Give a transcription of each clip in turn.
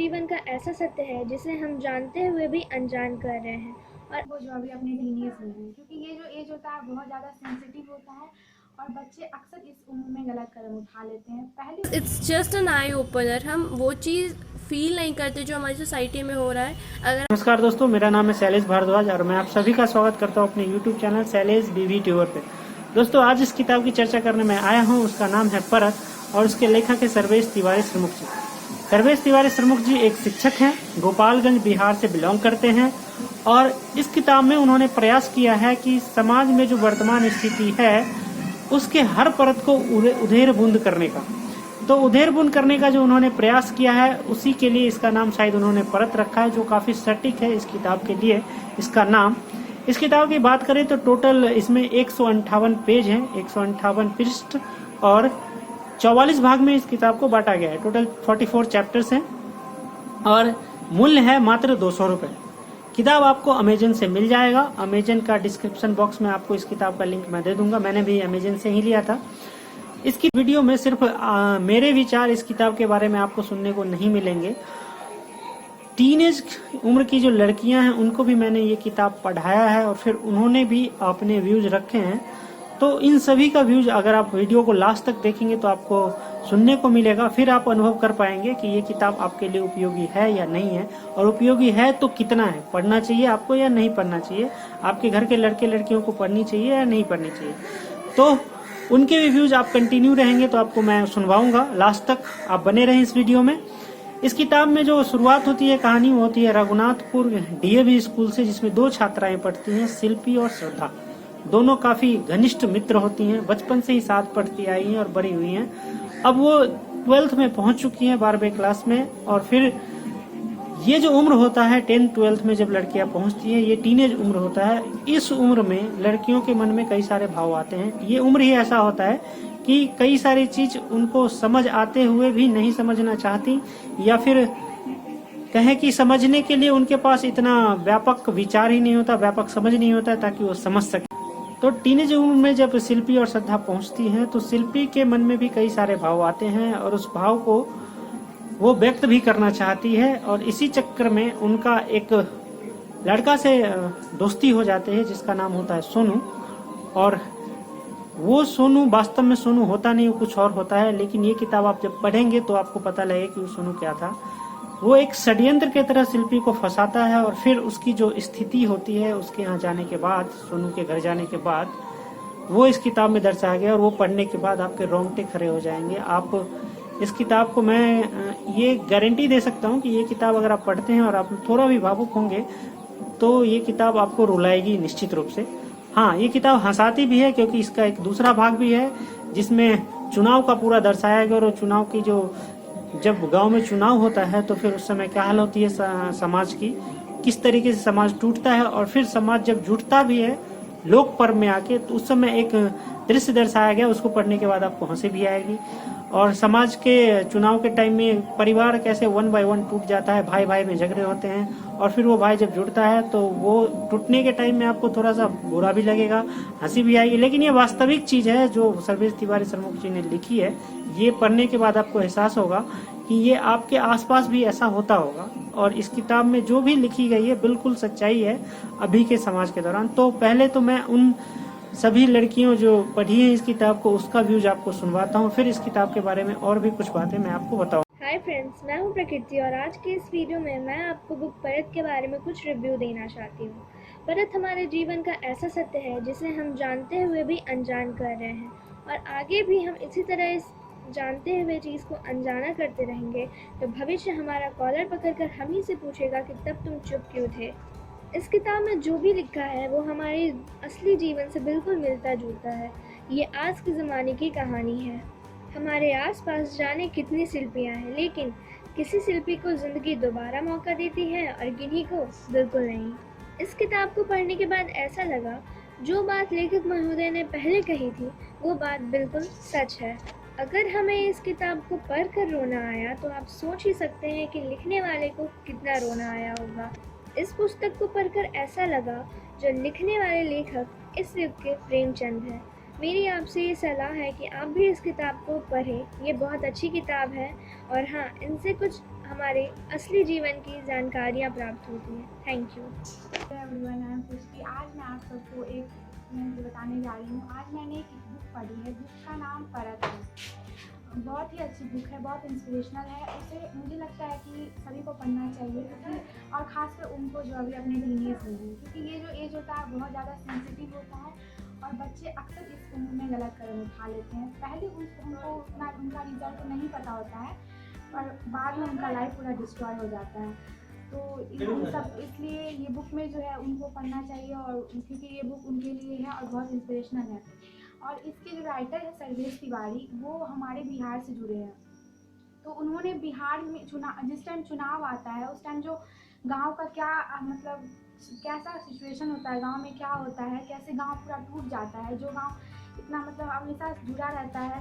जीवन का ऐसा सत्य है जिसे हम जानते हुए भी अनजान कर रहे हैं। और वो जो अभी अपने टीनेज में है, क्योंकि ये जो एज होता है बहुत ज़्यादा सेंसिटिव होता है और बच्चे अक्सर इस उम्र में गलत कदम उठा लेते हैं। पहले it's just an eye opener. हम वो चीज़ फील नहीं करते जो हमारी सोसाइटी में हो रहा है। अगर नमस्कार दोस्तों, मेरा नाम है शैलेश भारद्वाज और मैं आप सभी का स्वागत करता हूं अपने YouTube चैनल शैलेश बीवी ट्यूबर पे। दोस्तों, आज इस किताब की चर्चा करने में आया हूं, उसका नाम है परत और उसके लेखक है सर्वेश तिवारी श्रमुख जी। सर्वेश तिवारी श्रमुख जी एक शिक्षक हैं, गोपालगंज बिहार से बिलोंग करते हैं और इस किताब में उन्होंने प्रयास किया है कि समाज में जो वर्तमान स्थिति है उसके हर परत को उधेर बुंद करने का। तो उधेर बुन करने का जो उन्होंने प्रयास किया है उसी के लिए इसका नाम शायद उन्होंने परत रखा है, जो काफी सटीक है इस किताब के लिए इसका नाम। इस किताब की बात करें तो टोटल इसमें 158 पेज हैं, 158 पृष्ठ और 44 भाग में इस किताब को बांटा गया है। टोटल 44 चैप्टर्स हैं और मूल्य है मात्र 200 रुपए। किताब आपको अमेजन से मिल जाएगा। अमेजन का डिस्क्रिप्शन बॉक्स में आपको इस किताब का लिंक मैं दे दूंगा, मैंने भी अमेजन से ही लिया था। इसकी वीडियो में सिर्फ मेरे विचार इस किताब के बारे में आपको सुनने को नहीं मिलेंगे। टीनेज उम्र की जो लड़कियां हैं उनको भी मैंने ये किताब पढ़ाया है और फिर उन्होंने भी अपने व्यूज रखे हैं। तो इन सभी का व्यूज अगर आप वीडियो को लास्ट तक देखेंगे तो आपको सुनने को मिलेगा, फिर आप अनुभव कर पाएंगे कि ये किताब आपके लिए उपयोगी है या नहीं है, और उपयोगी है तो कितना है, पढ़ना चाहिए आपको या नहीं पढ़ना चाहिए, आपके घर के लड़के लड़कियों को पढ़नी चाहिए या नहीं पढ़नी चाहिए। तो उनके रिव्यूज आप कंटिन्यू रहेंगे तो आपको मैं सुनवाऊंगा, लास्ट तक आप बने रहें इस वीडियो में। इस किताब में जो शुरुआत होती है, कहानी होती है रघुनाथपुर डीएवी स्कूल से, जिसमें 2 छात्राएं पढ़ती हैं, शिल्पी और श्रद्धा। दोनों काफी घनिष्ठ मित्र होती हैं, बचपन से ही साथ पढ़ती आई हैं और बड़ी हुई हैं। अब वो 12th में पहुंच चुकी हैं, 12वीं क्लास में। और फिर ये जो उम्र होता है 10th 12th में जब लड़कियां पहुंचती हैं, ये टीनेज उम्र होता है। इस उम्र में लड़कियों के मन में कई सारे भाव आते हैं। ये उम्र ही ऐसा होता है कि कई सारी चीज उनको समझ आते हुए भी नहीं समझना चाहती, या फिर कहें कि समझने के लिए उनके पास इतना व्यापक विचार ही नहीं होता, व्यापक समझ नहीं होता ताकि वो समझ सके। तो टीनेज उम्र में जब शिल्पी और श्रद्धा पहुंचती हैं तो शिल्पी के मन में भी कई सारे भाव आते हैं और उस भाव को वो व्यक्त भी करना चाहती है। और इसी चक्कर में उनका एक लड़का से दोस्ती हो जाते हैं जिसका नाम होता है सोनू। और वो सोनू वास्तव में सोनू होता नहीं, वो कुछ और होता है। लेकिन ये किताब आप जब पढ़ेंगे तो आपको पता लगेगा कि वो सोनू क्या था। वो एक षड्यंत्र की तरह शिल्पी को फंसाता है और फिर उसकी जो स्थिति होती है उसके यहाँ जाने के बाद, सोनू के घर जाने के बाद, वो इस किताब में दर्शाया गया। और वो पढ़ने के बाद आपके रोंगटे खड़े हो जाएंगे। आप इस किताब को मैं ये गारंटी दे सकता हूँ कि ये किताब अगर आप पढ़ते हैं और आप थोड़ा भी भावुक होंगे तो ये किताब आपको रुलाएगी निश्चित रूप से। हाँ, ये किताब हंसाती भी है क्योंकि इसका एक दूसरा भाग भी है जिसमें चुनाव का पूरा दर्शाया गया। और चुनाव की जो, जब गांव में चुनाव होता है तो फिर उस समय क्या हाल होती है समाज की, किस तरीके से समाज टूटता है, और फिर समाज जब जुटता भी है लोक पर्व में आके, तो उस समय एक दृश्य दर्शाया गया। उसको पढ़ने के बाद आपको हंसी भी आएगी। और समाज के चुनाव के टाइम में परिवार कैसे 1 by 1 टूट जाता है, भाई भाई में झगड़े होते हैं, और फिर वो भाई जब जुड़ता है तो वो टूटने के टाइम में आपको थोड़ा सा बुरा भी लगेगा, हंसी भी आएगी। लेकिन ये वास्तविक चीज है जो सर्वेश तिवारी श्रमुख जी ने लिखी है। ये पढ़ने के बाद आपको एहसास होगा कि ये आपके आसपास भी ऐसा होता होगा। और इस किताब में जो भी लिखी गई है बिल्कुल सच्चाई है अभी के समाज के दौरान। तो पहले तो मैं उन सभी लड़कियों जो पढ़ी है इस किताब को, उसका व्यूज आपको सुनवाता हूँ, फिर इस किताब के बारे में और भी कुछ बातें मैं आपको बताऊँ। हाय फ्रेंड्स, मैं हूं प्रकृति और आज के इस वीडियो में मैं आपको बुक परत के बारे में कुछ रिव्यू देना चाहती हूँ। परत हमारे जीवन का ऐसा सत्य है जिसे हम जानते हुए भी अनजान कर रहे हैं, और आगे भी हम इसी तरह इस जानते हुए चीज़ को अनजाना करते रहेंगे तो भविष्य हमारा कॉलर पकड़कर हम ही से पूछेगा कि तब तुम चुप क्यों थे। इस किताब में जो भी लिखा है वो हमारे असली जीवन से बिल्कुल मिलता जुलता है। ये आज के ज़माने की कहानी है। हमारे आसपास जाने कितनी शिल्पियाँ हैं, लेकिन किसी शिल्पी को ज़िंदगी दोबारा मौका देती है और किन्हीं को बिल्कुल नहीं। इस किताब को पढ़ने के बाद ऐसा लगा जो बात लेखक महोदय ने पहले कही थी वो बात बिल्कुल सच है। अगर हमें इस किताब को पढ़कर रोना आया तो आप सोच ही सकते हैं कि लिखने वाले को कितना रोना आया होगा। इस पुस्तक को पढ़कर ऐसा लगा जो लिखने वाले लेखक इस युग के प्रेमचंद हैं। मेरी आपसे ये सलाह है कि आप भी इस किताब को पढ़ें। ये बहुत अच्छी किताब है और हाँ, इनसे कुछ हमारे असली जीवन की जानकारियाँ प्राप्त होती हैं। Thank you. Everyone, I am Srishti. आज मैं आप सबको एक मैं बताने जा रही हूँ। आज मैंने एक बुक पढ़ी है, बुक का नाम परत है। बहुत ही अच्छी बुक है, बहुत इंस्पिरेशनल है। उसे मुझे लगता है कि सभी को पढ़ना चाहिए, क्योंकि और ख़ासकर उनको जो अभी अपने टीनेज में हैं, क्योंकि ये जो एज होता है बहुत ज़्यादा सेंसिटिव होता है और बच्चे अक्सर इस उम्र में गलत कदम उठा लेते हैं। पहले उनको उतना उनका रिजल्ट नहीं पता होता है, पर बाद में उनका लाइफ पूरा डिस्ट्रॉय हो जाता है। तो इसलिए ये बुक में जो है उनको पढ़ना चाहिए, और क्योंकि ये बुक उनके लिए है और बहुत इंस्पिरेशनल है। और इसके जो राइटर है सर्वेश तिवारी, वो हमारे बिहार से जुड़े हैं। तो उन्होंने बिहार में जिस टाइम चुनाव आता है उस टाइम जो गांव का क्या मतलब कैसा सिचुएशन होता है, गांव में क्या होता है, कैसे गांव पूरा टूट जाता है, जो गांव इतना मतलब हमेशा जुड़ा रहता है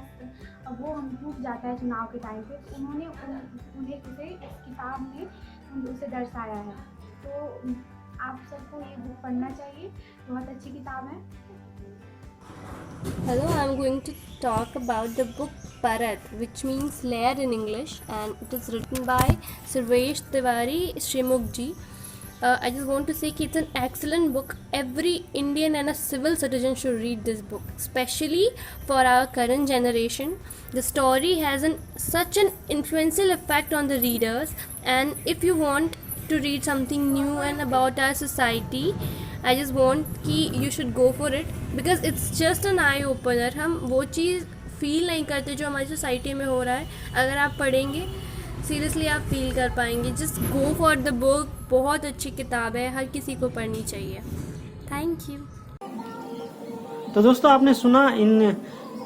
वो हम टूट जाता है चुनाव के टाइम पे। तो उन्होंने उन्हें उसे इस किताब में उसे दर्शाया है। तो आप सबको ये बुक पढ़ना चाहिए, बहुत अच्छी किताब है। Hello, I'm going to talk about the book Parat, which means layer in English, and it is written by Sarvesh Tiwari Srimukji. I just want to say that it's an excellent book. Every Indian and a civil citizen should read this book, especially for our current generation. The story has such an influential effect on the readers, and if you want to read something new and about our society, I just want कि you should go for it, because it's just an eye opener. हम वो चीज़ feel नहीं करते जो हमारी society में हो रहा है। अगर आप पढ़ेंगे सीरियसली आप फील कर पाएंगे। Just go for the book. बहुत अच्छी किताब है, हर किसी को पढ़नी चाहिए। Thank you. तो दोस्तों, आपने सुना इन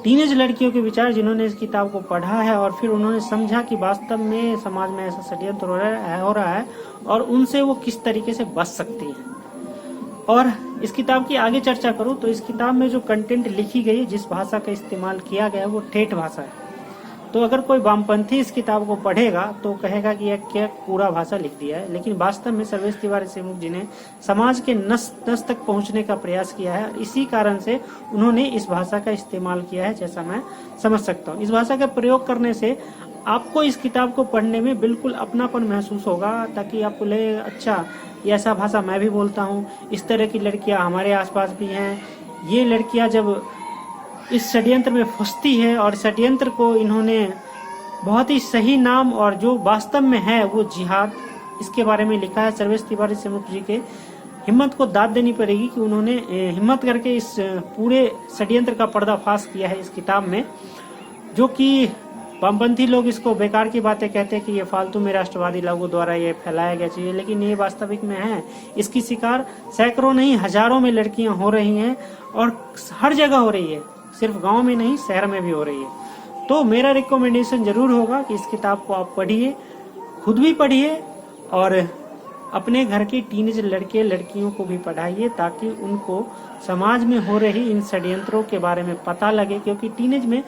टीनेज लड़कियों के विचार जिन्होंने इस किताब को पढ़ा है और फिर उन्होंने समझा कि वास्तव में समाज में ऐसा षड्यंत्र हो रहा है और उनसे वो किस तरीके से बच सकती है। और इस किताब की आगे चर्चा करूं तो इस किताब में जो कंटेंट लिखी गई, जिस भाषा का इस्तेमाल किया गया है वो ठेठ भाषा है। तो अगर कोई वामपंथी इस किताब को पढ़ेगा तो कहेगा कि यह क्या पूरा भाषा लिख दिया है, लेकिन वास्तव में सर्वेश तिवारी श्रीमुख जी ने समाज के नस नस तक पहुंचने का प्रयास किया है। इसी कारण से उन्होंने इस भाषा का इस्तेमाल किया है, जैसा मैं समझ सकता हूँ। इस भाषा का प्रयोग करने से आपको इस किताब को पढ़ने में बिल्कुल अपनापन महसूस होगा, ताकि आपको लगे अच्छा ये ऐसा भाषा मैं भी बोलता हूँ, इस तरह की लड़कियां हमारे आसपास भी हैं। ये लड़कियां जब इस षड्यंत्र में फंसती है और षड्यंत्र को इन्होंने बहुत ही सही नाम और जो वास्तव में है वो जिहाद, इसके बारे में लिखा है। सर्वेश तिवारी श्रीमुख जी के हिम्मत को दाद देनी पड़ेगी कि उन्होंने हिम्मत करके इस पूरे षड्यंत्र का पर्दाफाश किया है इस किताब में। जो कि वामपंथी लोग इसको बेकार की बातें कहते हैं कि ये फालतू में राष्ट्रवादी लोगों द्वारा ये फैलाया गया चीज़, लेकिन ये वास्तविक में है। इसकी शिकार सैकड़ों नहीं हजारों में लड़कियां हो रही हैं और हर जगह हो रही है, सिर्फ गांव में नहीं शहर में भी हो रही है। तो मेरा रिकमेंडेशन जरूर होगा कि इस किताब को आप पढ़िए, खुद भी पढ़िए और अपने घर के टीनेज लड़के लड़कियों को भी पढ़ाइए, ताकि उनको समाज में हो रही इन षड्यंत्रों के बारे में पता लगे। क्योंकि टीनेज में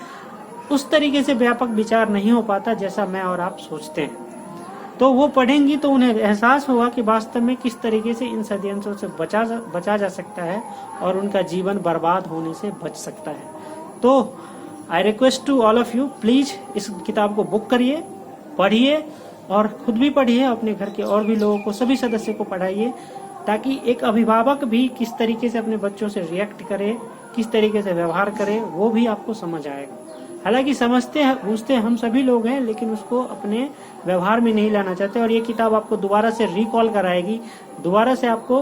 उस तरीके से व्यापक विचार नहीं हो पाता जैसा मैं और आप सोचते हैं। तो वो पढ़ेंगी तो उन्हें एहसास होगा कि वास्तव में किस तरीके से इन षड्यंत्रों से बचा जा सकता है और उनका जीवन बर्बाद होने से बच सकता है। तो I request to all of you, please इस किताब को बुक करिए, पढ़िए और खुद भी पढ़िए, अपने घर के और भी लोगों को, सभी सदस्यों को पढ़ाइए, ताकि एक अभिभावक भी किस तरीके से अपने बच्चों से रिएक्ट करे, किस तरीके से व्यवहार करे, वो भी आपको समझ आएगा। हालांकि समझते हैं बूझते हम सभी लोग हैं, लेकिन उसको अपने व्यवहार में नहीं लाना चाहते। और ये किताब आपको दोबारा से रिकॉल कराएगी, दोबारा से आपको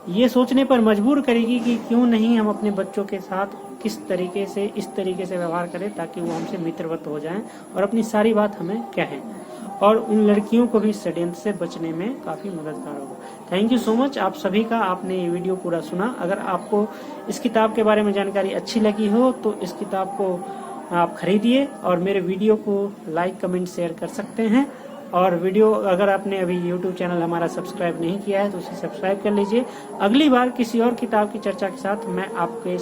ये सोचने पर मजबूर करेगी कि क्यों नहीं हम अपने बच्चों के साथ किस तरीके से इस तरीके से व्यवहार करें, ताकि वो हमसे मित्रवत हो जाएं और अपनी सारी बात हमें कहें, और उन लड़कियों को भी षड्यंत्र से बचने में काफी मददगार होगा। थैंक यू सो मच आप सभी का, आपने ये वीडियो पूरा सुना। अगर आपको इस किताब के बारे में जानकारी अच्छी लगी हो तो इस किताब को आप खरीदिए और मेरे वीडियो को लाइक कमेंट शेयर कर सकते हैं। और वीडियो अगर आपने अभी YouTube चैनल हमारा सब्सक्राइब नहीं किया है तो उसे सब्सक्राइब कर लीजिए। अगली बार किसी और किताब की चर्चा के साथ मैं आपके